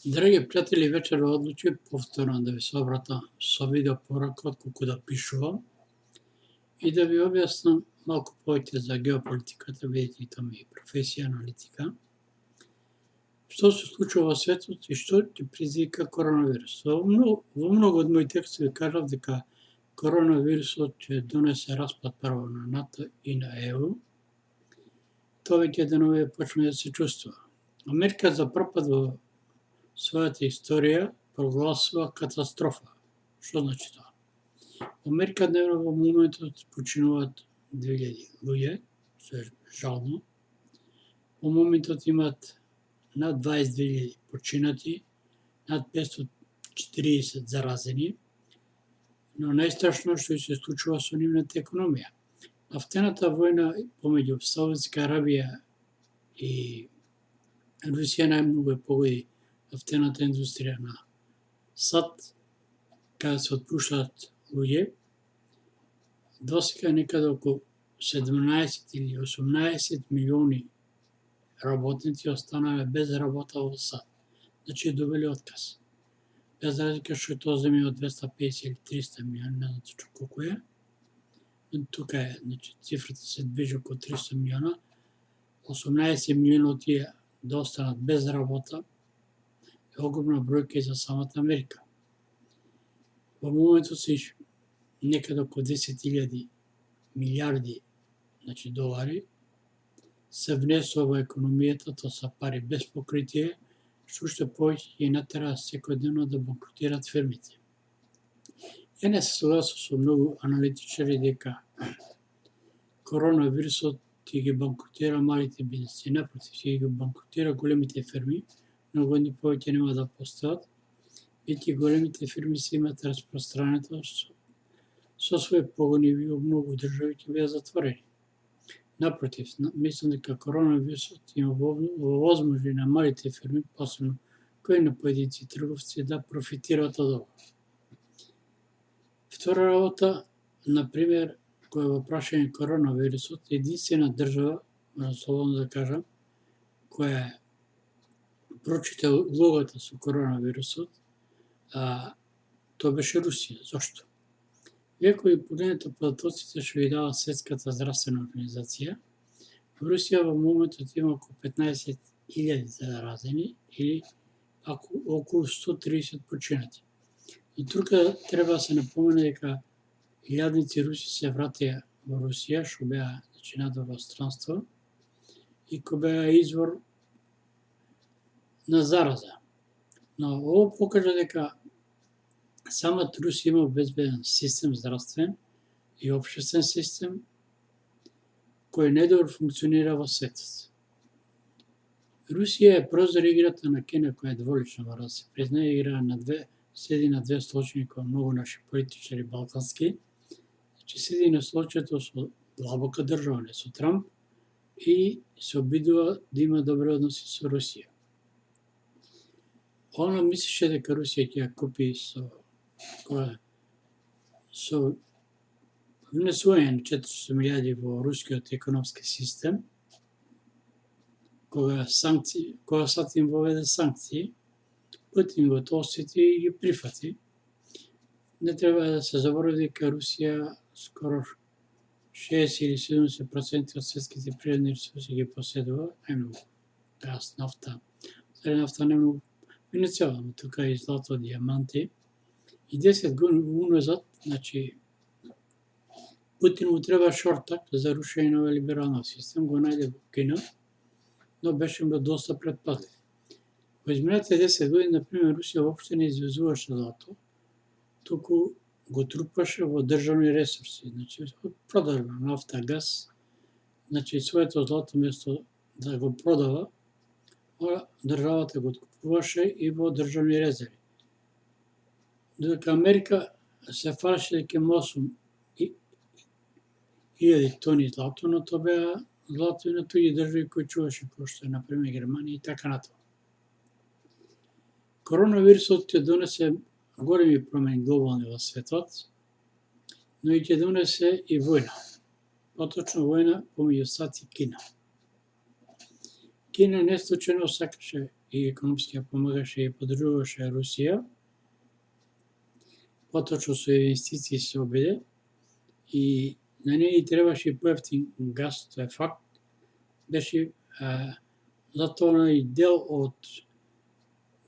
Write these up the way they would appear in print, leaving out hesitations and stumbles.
Драги пријатели, вечера одлучив повторно да ви се обратам со видео порака отколку да пишувам и да ви објаснам малку повеќе за геополитиката, бидејќи тоа ми е професија аналитика. Што се случува во светот и што ќе предизвика коронавирус. Во многу од мои текстови кажав дека коронавирусот ќе донесе распад прво на НАТО и на ЕУ. Тоа веќе денове почна да се чувствува. Америка за прв пат во својата историја прогласува катастрофа. Што значи тоа? Во Америка дневно во моментот починуваат 2000 луѓе, што е жално. Во моментот имаат над 22.000 починати, над 540 заразени, но најстрашно што се случува со нивната економија. Нафтената војна помеѓу Саудитска Арабија и Русија најмногу е погоди нафтената индустрија на САД, каде се отпуштаат луѓе. Досега некаде околу 17 или 18 милиони работници останале без работа во САД. Значи добили отказ. Без разлика што тоа земја од 250 или 300 милиони, не знам точно колку е. Тука е, значи цифрата се движи околу 300 милиона. 18 милиона од тие да останат без работа е огромна бројка и за самата Америка. Во моментот се некаде околу 10.000 милиарди, значи долари, се внесува во економијата, тоа са пари без покритие, што уште повеќе ќе натера секојдневно да банкротираат фирмите. Ја не се согласувам со многу аналитичари дека коронавирусот ќе ги банкротира малите бизнеси. Напротив, ќе ги банкротира големите фирми, многу ни повеќе нема да постојат, бидејќи големите фирми се имаат распространето со своји погони во многу држави ќе бидат затворени. Напротив, мислам дека коронавирусот има возможни на малите фирми, посебно кои на поединци трговци, да профитираат од ова. Втора работа, например, која во прашање коронавирусот, единствена држава, слободно да кажам, која прочита улогата со коронавирусот, тоа беше Русија. Зошто? Иако и погледнете податоците што ви дава Светската здравствена организација, во Русија во моментот има околу 15.000 заразени или околу 130 починати. И тука треба да се напомене дека илјадници руси се вратија во Русија, што беа надвор во странство, и кој беа извор на зараза. Но ово покажа дека самата Русија има обезбеден систем здравствен и општествен систем кој недобро функционира во светот. Русија е прозор играта на Кина која е дволична, мора да се признае, игра седи на две столчиња како многу наши политичари балкански. Значи седи на столчето со длабока држава, не со Трамп, и се обидува да има добри односи со Русија. Она мислеше дека Русија ќе ја купи со внесување на 400 милијади во рускиот економски систем, кога САД им воведе санкции, Путин го осети и ги прифати. Не треба да се заборави дека Русија скоро 60 или 70% од светските природни ресурси ги поседува, најмногу газ, нафта, нафта најмногу Венецуела, но тука и злато, дијаманти. И 10 години уназад, значи, Путин му треба шортак за рушење на овој либерален систем, го најде во Кина, но беше му доста предпазлив. Во изминатите 10 години, например, Русија воопште не извозуваше злато, туку го трупаше во државни ресурси, значи продажба нафта, газ, значи своето злато место да го продава, државата го откупуваше и во државни резерви. Додека Америка се фалеше дека има 8.000 тони злато, но тоа беа злато и на туѓи држави кои чуваше, кој што е, например, Германија и така натаму. Коронавирусот ќе донесе големи промени глобални во светот, но и ќе донесе и војна. Поточно војна помеѓу САД и Кина. Кина не случајно сакаше и економски ја помагаше и поддржуваше Русија. Поточно со инвестиции се обиде и на неј требаше поевтин газ, тоа е факт. Беше затоа и дел од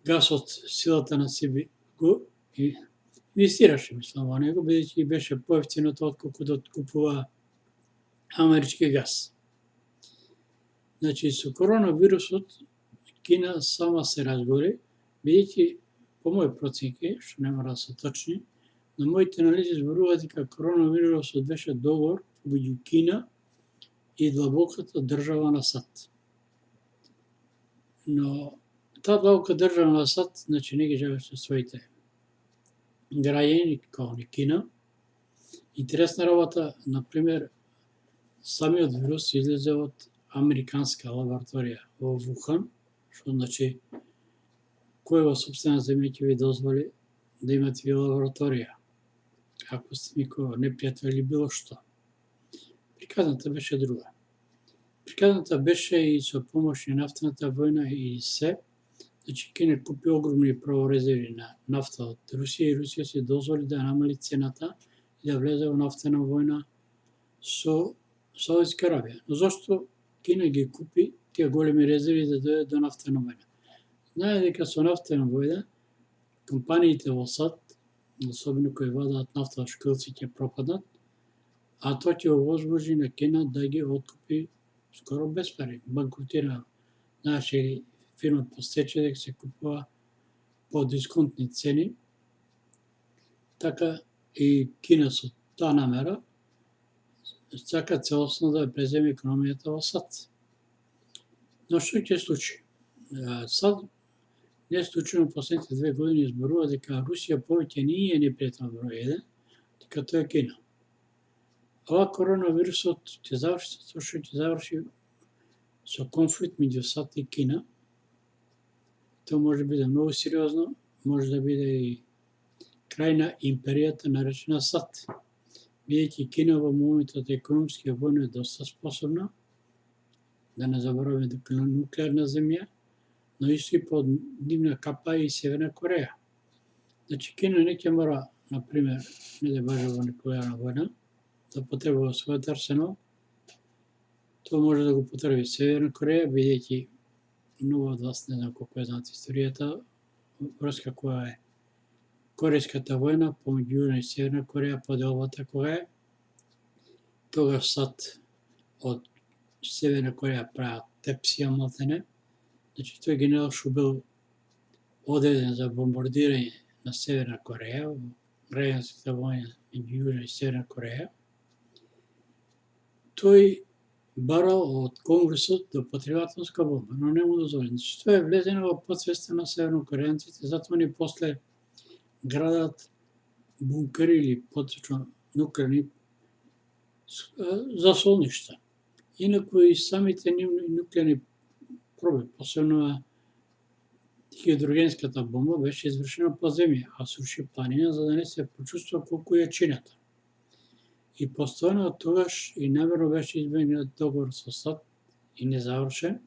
гасот, силата на себе го инвестираше, мислам, во него, бидејќи беше поевтиното отколку да откупува амерички газ. Значи, со коронавирусот, Кина сама се разгори, бидејќи, по мои проценки, што не мора да се точни, на моите анализи зборуваат дека коронавирусот беше договор меѓу Кина и длабоката држава на САД. Но таа длабока држава на САД, значи не ги жалеше своите граѓани, као ни Кина. Интересна работа, например, самиот вирус излезе од американска лабораторија во Вухан, што значи кој во собствена земја ќе ви дозволи да имате ви лабораторија, ако сте никој непријател или било што. Приказната беше друга. Приказната беше и со помош на нафтената војна и се. Значи, Кина купи огромни праворезерви на нафта од Русија и Русија се дозволи да намали цената и да влезе во нафтена војна со Саудитска Арабија. Но зошто Кина ги купи тие големи резерви да дојдат до нафтена војна? Знае дека со нафтена војна компаниите во САД, особено кои вадаат нафта од шкрлци, ќе пропаднат, а тоа ќе овозможи на Кина да ги откупи скоро без пари. Банкротира, знаеше фирма по стечај дека се купува по дисконтни цени, така и Кина со таа намера сака целосно да преземе економијата во САД. Но што ќе случи? САД не случајно последните 2 години зборува дека Русија повеќе не е непријател број 1, дека тоа е Кина. Ова коронавирусот ќе заврши со што ќе заврши со конфликт меѓу САД и Кина. Тоа може да биде многу сериозно, може да биде и крај на империјата наречена САД. Бидејќи Кина во моментот економски и војно е доста способна, да не забораваме дека е нуклеарна земја, но исто и под нивна капа и Северна Кореја. Значи, Кина не ќе мора, например, не да баже во нуклеарна војна, да потребува својот арсенал. Тоа може да го потреби Северна Кореја, бидејќи многу од вас не знам колку ја знаат историјата, врска која е Корејската војна помеѓу Јужна и Северна Кореја, поделбата кога е, тогаш САД од Северна Кореја прават тепсија малтене. Значи, тој генерал што бил одреден за бомбардирање на Северна Кореја, во граѓанската војна меѓу Јужна и Северна Кореја, тој барал од Конгресот да употреби атомска бомба, но не му дозволи. Значи, тоа е влезено во подсвеста на севернокорејанците, затоа они после градат бункери или поточно нуклеарни засолништа. Инаку и самите нуклеарни проби, посебно хидрогенската бомба, беше извршена по земја, а сруши планина за да не се почувствува колку е чината. И постојано од тогаш и намерно беше избегнат договор со САД и не завршен,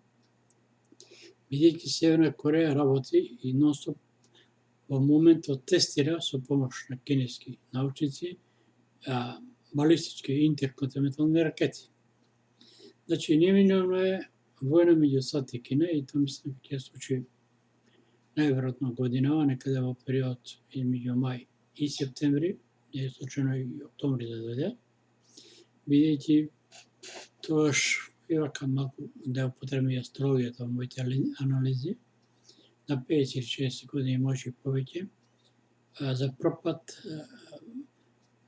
бидејќи Северна Кореја работи и нонстоп во моментот тестира со помош на кинески научници балистички интерконтинентални ракети. Значи, неминовно е војна меѓу САД и Кина и тоа мислам ќе се случи најверојатно годинава, некаде во период измеѓу мај и септември, не е случајно и октомври да дојде, бидејќи тогаш и вака малку да употребим и астрологијата во моите анализи, на 50-60 години може и повеќе, за прв пат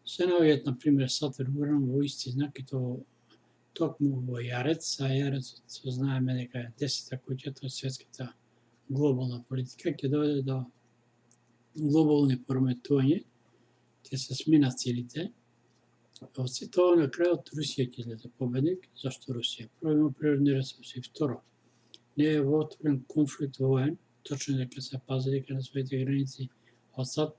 се наоѓаат, например, Сатурн Уран во исти знак и тоа токму во Јарец, а Јарецот знаеме дека е 10-та куќа, тоа е светската глобална политика, ќе дојде до глобални пореметувања, ќе се сменат силите. Во се тоа на крајот Русија ќе излезе победник. Зашто Русија? Прво има природни ресурси, второ не е во отворен конфликт воен, точно дека се пази дека на своите граници од САД,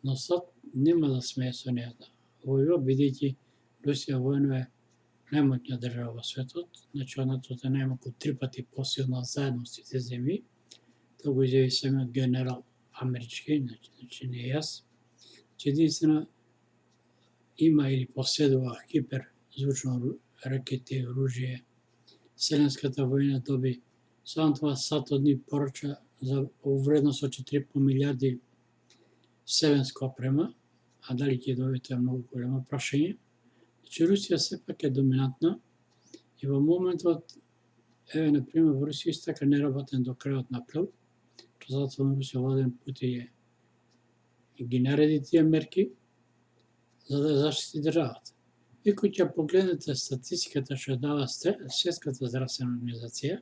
но САД нема да смее со неја да војува, бидејќи Русија војно е најмоćна држава во светот, значи однатот е најмалку 3 пати посилна заедно сите земји, тоа го изјави самиот генерал амерички, значи не јас, че единствено има или поседува хиперзвучно ракети, оружје. Селенската војна доби само това сато дни порача за вредност од 4,5 милиарди севенска опрема, а дали ќе доби тоа е многу големо прашање. Значи Русија сепак е доминантна и во моментот, еве например во Русија истака неработен до крајот на април, затоа во Русија Владимир Путин ги нареди тие мерки за да заштити државата. И кој ќе погледнете статистиката што дава Светската здравствена организација,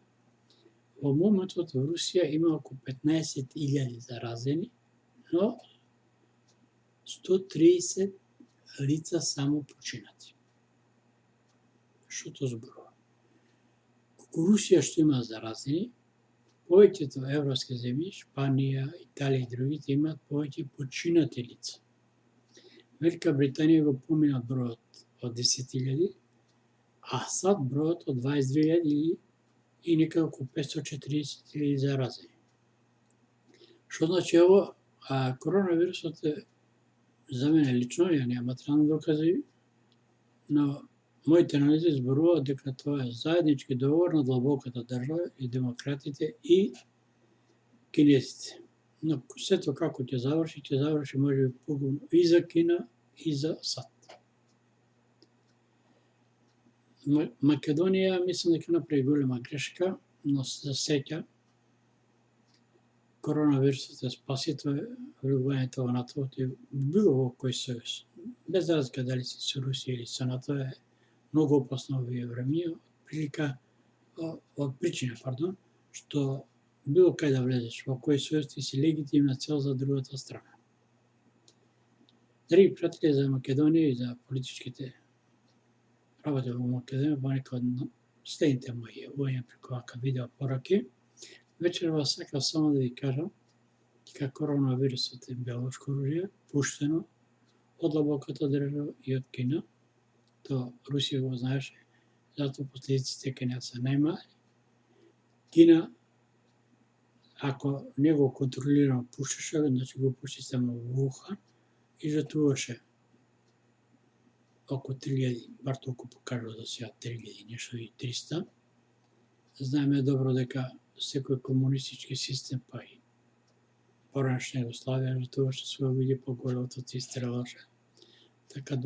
во моментот во Русија има околу 15.000 заразени, но 130 лица само починати. Што тоа зборува? Колку Русија што има заразени, повеќето европски земји, Шпанија, Италија и другите имаат повеќе починати лица. Велика Британија го помина бројот од 10.000, а сад бројот од 22.000 и некаде околу 540.000 заразени. Што значи ово? Коронавирусот е за мене лично, ја немам материјални докази, но моите анализи зборуваат дека тоа е заеднички договор на длабоката држава и демократите и кинезите. Но сето како ќе заврши можеби погубно и за Кина и за САД. Македонија мислам дека направи голема грешка, но се сеќа коронавирусот е спасител, влегувањето во НАТО и било во кој сојуз. Без разлика дали си со Русија или со НАТО е многу опасно во овие времиња, од причина, што било кај да влезеш, во кој сојуз ти си легитимна цел за другата страна. Драги пријатели, за Македонија и за политичките работи во Македонија, понекад следните мои јавувања преку вака видео пораки. Вечерва сакав само да ви кажам дека коронавирусот е биолошко оружје, пуштено од длабоката држава и од Кина. Тоа Русија го знаеше, затоа последиците ќе не се најмали. Кина, ако не го контролирано пушеше, значи го пуши само во Вухан и жртвуваше околу 3.000, бар толку покажува до сега 3.000, нешто и 300. Знаеме добро дека секој комунистички систем, па и поранешна Југославија жртвуваше своји луѓе по голото ти стрелаше. Така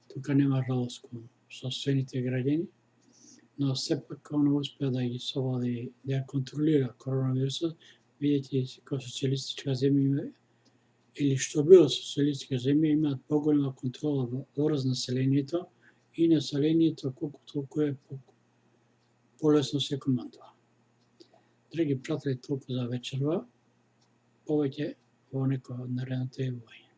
тука нема жалост кон собствените граѓани, но сепак она успеа да ги совлади, да ја контролира коронавирусот, видејќи како социјалистичка земја или што било социјалистичка земја имаат поголема контрола врз населението и населението колку толку е полесно се командува. Драги пријатели, толку за вечерва, повеќе во некој од наредните јавувања.